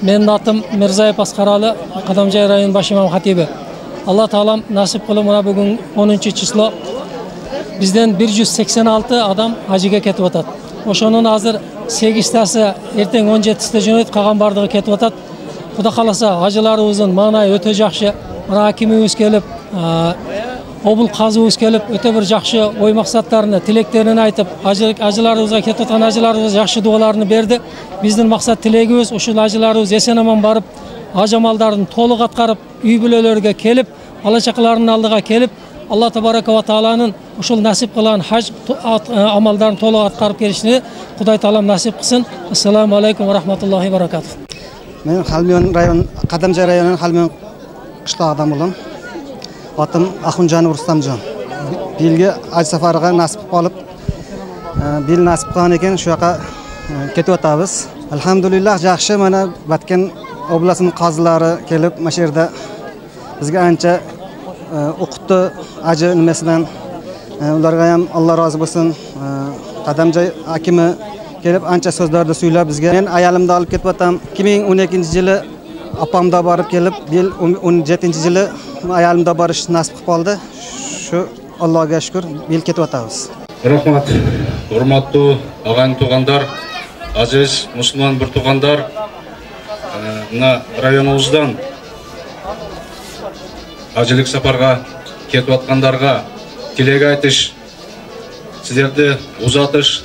Менин атым Мирзаев Аскаралы, Кадамжай район баш имам хатиби. Алла таалам насип кылып мына бүгүн 10 число бизден 186 адам ажыга кетип атат. Ошонун азыр 8тасы эртең 17-сте жөнөйт, калган бардыгы кетип атат. Кудай кааласа ажыларыбыздын маанайы өтө жакшы. Мына акимибиз келип, обул казыбыз келип, өтө бир жакшы ой максаттарын, тилектерин айтып, ажыларыбызга кетип аткан ажыларыбыз жакшы дуаларын берди. Биздин максат тилегибиз ушул ажыларыбыз эсен аман барып, ажамалдарын толук аткарып, үй бүлөлөргө келип, бала чакаларынын алдыга келип, Алла табарака ва тааланын ушул насип кылган хаж амалдарын толук аткарып келишини Кудай таалам насип кылсын. Ассаламу алейкум ва рахматуллахи ва баракатух. Мен Халмион район, Кадамжай районунун Халмион кыштагыдан болом. Атым Ахунжанов Рустамжан. Билге аж сафарга насип кылып, бил насип кылган экен, шу жака кетип атабыз. Алхамдулиллах, жакшы. Мана Баткен областынын казылары келип, машу жерде бизге анча окутту ажы немесинен. Уларга ham Алла разы болсун. Кадамжай акими келип анча сөздөрдү сүйлөп бизге. Мен аялымды алып кетип атам. 2012-жылы апамда барып келип, 2017-жылы аялымда барыш насип кылып калды. Шу Аллага шүкүр, бил кетип атабыз. Рахмат. Урматтуу агайын туугандар, азиз мусулман бир туугандар, мына районубуздан ажылык сапарга кетип аткандарга тилек айтыш, сиздерди узатыш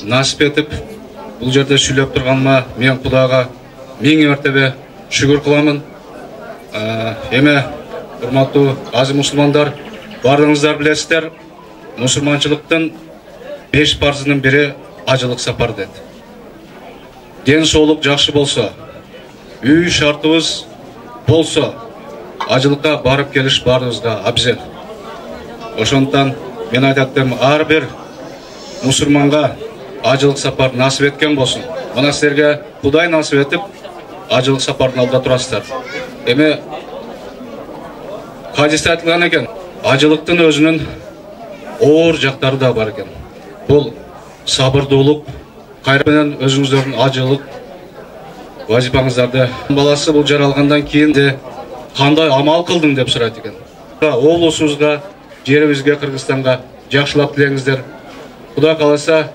насип этип, бул жерде сүйлөп турганыма мен Кудайга миң мертебе шүгүр кыламын. Эме урматтуу азиз мусулмандар, бардыгыңыздар билесиздер, мусулманчылыктын 5 парзынын бири ажылык сапар дейт. Ден соолук жакшы болсо, үй шартыбыз болсо, ажылыкка барып келиш баарыбызга абзел. Ошондуктан мен айтаттым, ар бир мусулманга ажылык сапар насип эткен болсун. Мына силерге Кудай насип этип, ажылык сапардын алдыда турасыздар. Эми хадисте айтылган экен, ажылыктын өзүнүн оор жактары да бар экен. Бул сабырдуулук, кайра менен өзүңүздөрдүн ажылык вазифаңыздарды. Баласы бул жаралгандан кийин де кандай амал кылдың деп сурайт экен. Облусубузга, жерибизге, Кыргызстанга жакшылык тилеңиздер. Кудай кааласа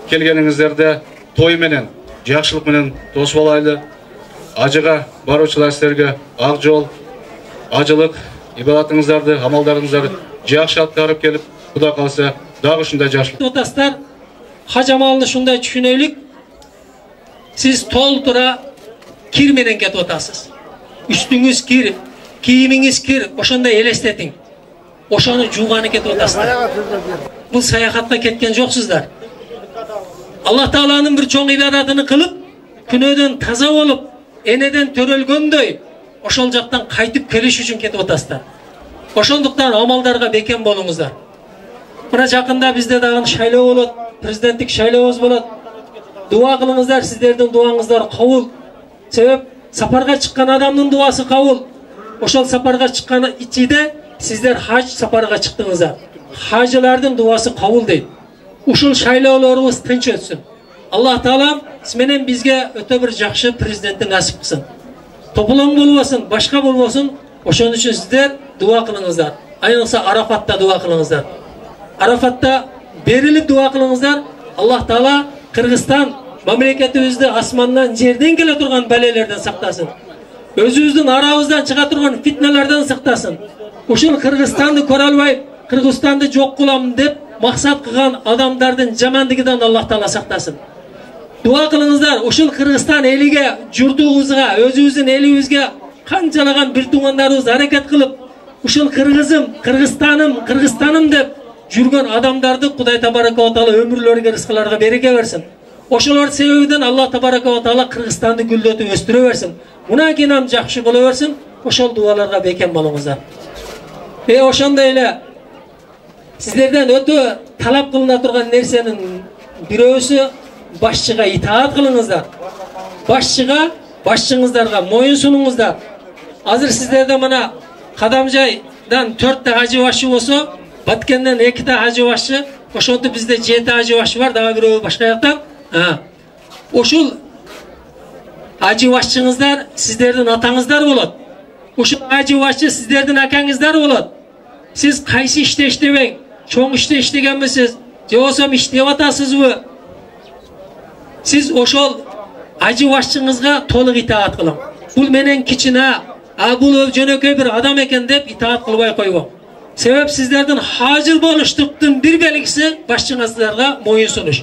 келгениңиздерде той менен, жакшылык менен тосуп алайлы. Ажыга баруучулар силерге ак жол, ажылык, ибадатыңыздарды, амалдарыңыздарды жакшы аткарып келип, Кудай кааласа дагы ушундай жакшылык. Отастар, хаж амалын ушундай түшүнөлүк. Сиз толтура кир менен кетип атасыз. Үстүңүз кир, кийимиңиз кир, ошондой элестетиң. Ошону жууганы кетип атасыздар. Бул саякатка кеткен жоксуздар. Алла Тааланын бир чоң ибадатын кылып, күнөөдөн таза болуп, энеден төрөлгөндөй, ошол жактан кайтып келиш үчүн кетип атасыздар. Ошондуктан амалдарга бекем болуңуздар. Мына жакында бизде дагы шайлоо болот, президенттик шайлообуз болот. Дуа кылыңыздар, сиздердин дуаңыздар кабыл. Себеп сапарга чыккан адамдын дуасы кабыл. Ошол сапарга чыккан ичиде сиздер хаж сапарга чыктыңыздар. Хажылардын дуасы кабыл дейт. Ушул шайлоолорубуз тынч өтсүн. Алла Таалам менен бизге өтө бир жакшы президентти насип кылсын. Тополоң болбосун, башка болбосун, ошон үчүн сиздер дуа кылыңыздар. Айныкса Арафатта дуа кылыңыздар. Арафатта берилип дуа кылыңыздар. Алла Таала Кыргызстан мамлекетибизди асмандан, жерден келе турган балелерден сактасын. Өзүбүздүн арабыздан чыга турган фитнелерден сактасын. Ушул Кыргызстанды көрө албай, Кыргызстанды жок кылам деп максат кылган адамдардын жамандыгынан Алла Таала сактасын. Дуа кылыңыздар, ушул Кыргызстан элиге, журтубузга, өзүбүздүн элибизге канчалаган бир туугандарыбыз аракет кылып, ушул Кыргызым, Кыргызстаным деп жүргөн адамдарды Кудай табарака ва таала өмүрлөрүгө, рызкыларга береке берсин. Ошолор себебинен Алла табарака ва таала Кыргызстанды гүлдөтүп өстүрө берсин. Мына кийин жакшы боло берсин. Ошол дуаларга бекем болуңуздар. Ошондой эле сиздерден өтө талап кылына турган нерсенин бирөөсү башчыга итаат кылыңыздар. Башчыга, башчыңыздарга моюн сунуңуздар. Азыр сиздерде мына Кадамжайдан 4 та ажы башы болсо, Баткенден 2 та ажы башы, ошонтип бизде 7 ажы башы бар, дагы бирөө башка жактан. Ошол Acı başçınızlar sizlerden atаңыздар болады. Ушул acı başçı sizlerden akаңыздар болады. Siz qaysi işte işlemeyin. Çoğun işte işlegenmisiz? Je olsam işlep atasızbı? Siz oşol acı başçınızga toluk itaat kılın. Bul menen kichine, bul jönököy bir adam eken dep itaat kılbay koybo. Sebep sizlerden hacır boluştuktan bir belgisi başçınızlarga moyun sunuş.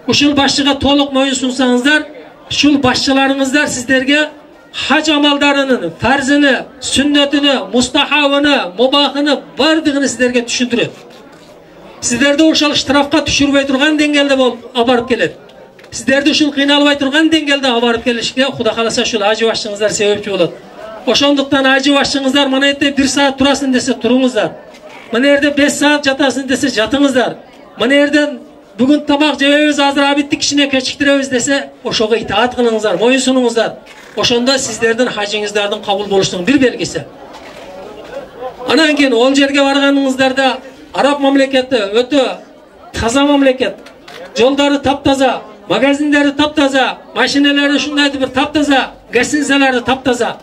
Uşul başçıga toluk moyun sunsanızlar, şul başçılarınızlar sizlerge hac amallarının farzını, sünnetini, mustahabını, mubahını, bardığını sizlerge düşündürür. Sizlerde uşul iştirafka düşürübey turgan dengelde bol abarıp gelir. Sizlerde uşul kıynalbay turgan dengelde abarıp gelişke Xuda kalasa şul acı başçınızlar sebepçi болады. Oşonduktan acı başçınızlar mana ette 1 saat turasın dese turunuzlar. Mana yerde 5 saat jatasın dese jatыңыздар. Mana yerden bugün tamak jebemiz azыр abittik kişine keçiktiremiz dese oşoga itaat kılыңыздар, moyun sunуңуздар. Oşonda sizlerden hacıңızlardan kabul boluştuğun bir belgisi. Anan keyin ol jerge barganыңыздарда Arap mamleketi ötö taza mamleket. Joldары taptaza, magazinleri taptaza, maşineleri şundaydı bir taptaza, gasinseleri taptaza.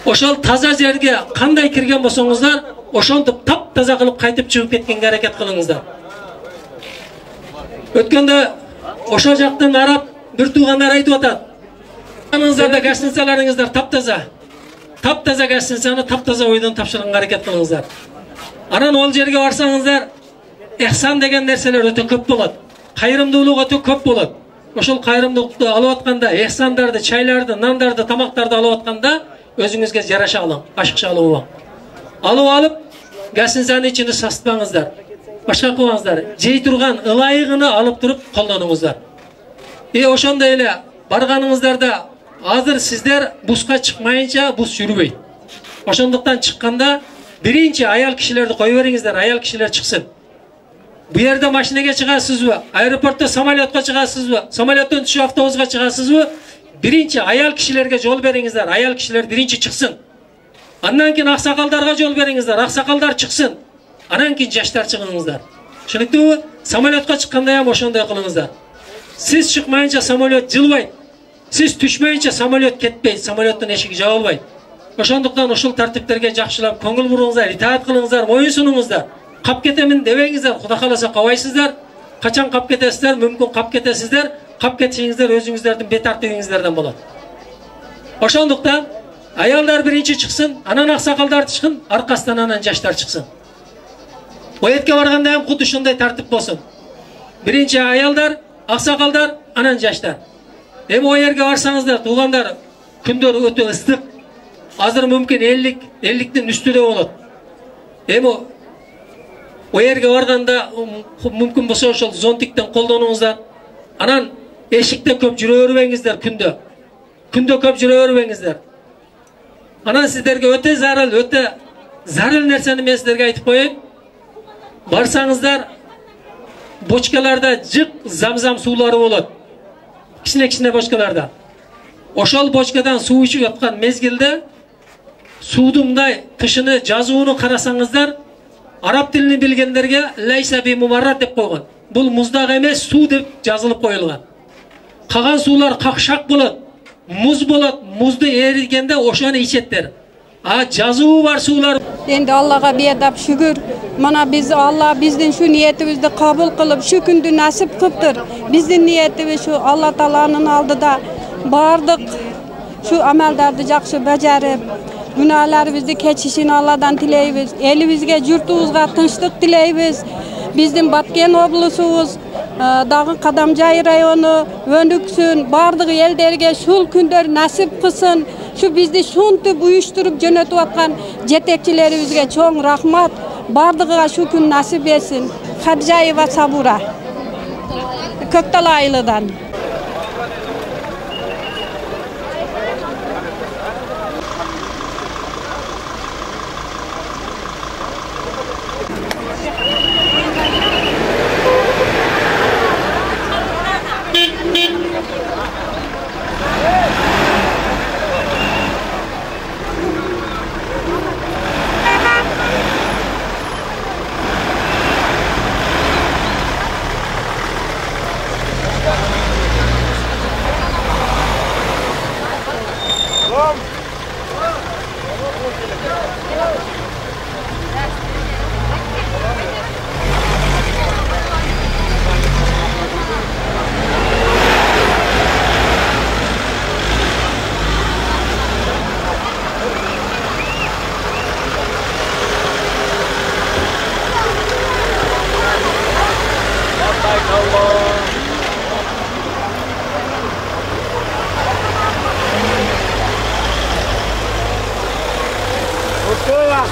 Oşol taza jerge kanday kirgen bolsoңуздар, oşontup taptaza kılıp kaytıp çıkıp ketkenге hareket kılыңыздар. Ötkende oşo jактан Arap bir tuğanlar aytıp atat. Anыңыздарда gasinseleriңizдар taptaza. Taptaza gazinseni taptaza oydan tapşırганга hareket kılыңыздар. Anan ol jerge barsaڭыздар, ihsan degen nerseler ötө köp bolot. Kayrımdуулuk ötö köp bolot. Oşol kayrımdуулuktu alıp atkanda, ihsandарды, çaylarda, nandарды, tamaktарды alıp atkanda özüңüzge jaraşa alın, aşıkça alıp alın. Alıp gazinseni içini sasıtmaڭыздар. Başka kılыңızдар. Jey turgan ılayıgını alıp turup kollanыңыздар. Oşonda ele barganыңыздарда hazır sizler buska çıkmayınca bus yürübey. Oşonduktan çıkkanda birinci ayal kişilerdi koyu veriңizдар, ayal kişiler çıksın. Bu yerde maşinege çıkarsızbı, aeroportta samolyotka çıkarsızbı, samolyottan düşüp avtobusga çıkarsızbı, birinci ayal kişilerge yol veriңizдар, ayal kişiler birinci çıksın. Andan keyin aksakaldarga yol veriңizдар, aksakaldar çıksın. Anan keyin jaşlar çıkыңыздар. Şunuktu samolyotka çıkkanda ham oşonday kılыңыздар. Siz çıkmayınca samolyot jılbayt. Siz düşmeyince samolyot ketpeyt, samolyotun eşigi jabılbayt. Oşonduktan uşul tartiplerge jakşılap koңул buruңуздар, itaat kılыңыздар, moyun sunуңуздар. Kap ketemin debeňizдар, Xuda kalasa kabaysızlar. Kaçan kap ketesizler, mümkün kap ketesizler. Kap ketişiňizler özüňizlerden betartligingizlerden bolat. Oşonduktan ayallar birinci çıksın, anan aksakalдар çıksın, arkasından anan jaşlar çıksın. O etke barganda hem xuddi şunday tartip bolsun. Birinci ayallar, aksakaldar, anan jaşlar. Hem o yerge barsaňızдар, tuğandar, kündör ötö ıslık. Azır mümkün 50'den üstüde bolat. Hem o yerge barganda mümkün bolsa ошол зонтиктен колдонуңуздар. Anan eşikte köp jüre berbeňizдар kündö. Kündö köp jüre berbeňizдар. Anan sizlerge öte zarıl nerseni men sizlerge aytıp koyayım. Barsaňızдар boçkalarda jık zamzam suulары bolat. Kichine boçkalarda. Oşol boçkadan su içip yatkan mezgilde suudunday tışını, жазууну karasaňızдар, Arap dilini bilgenlerge laysa bi mumarrat dep koygan. Bul muzdak emes su dep жазылып koyulgan. Kalan sular kakşak bolat, muz bolat, muzdu erigende oşonu içetler. Жазуу var sular. Endi Allah'a beyadap şükür. Mana biz Allah bizden şu niyetimizni kabul kılıp şu gündü nasip kıptır. Bizden niyetimiz şu Allah Taala'nın aldıda bardık şu ameldardı jakşı becerip günahlarımızı keçişini Allah'dan dileybiz. Elimizge, yurtumuzga tınçlık dileybiz. Bizden Batken oblusubuz, dagı Kadamjay rayonu önüksün, bardık elderge şul kündör nasip kılsın. Şu bizde şuntup uyuşturup jönötüp atkan jetekçilerimizge çoğun rahmat. Bardığa şu gün nasip etsin. Hadjayeva Sabura. Köktal Aylı'dan. Oke, ya,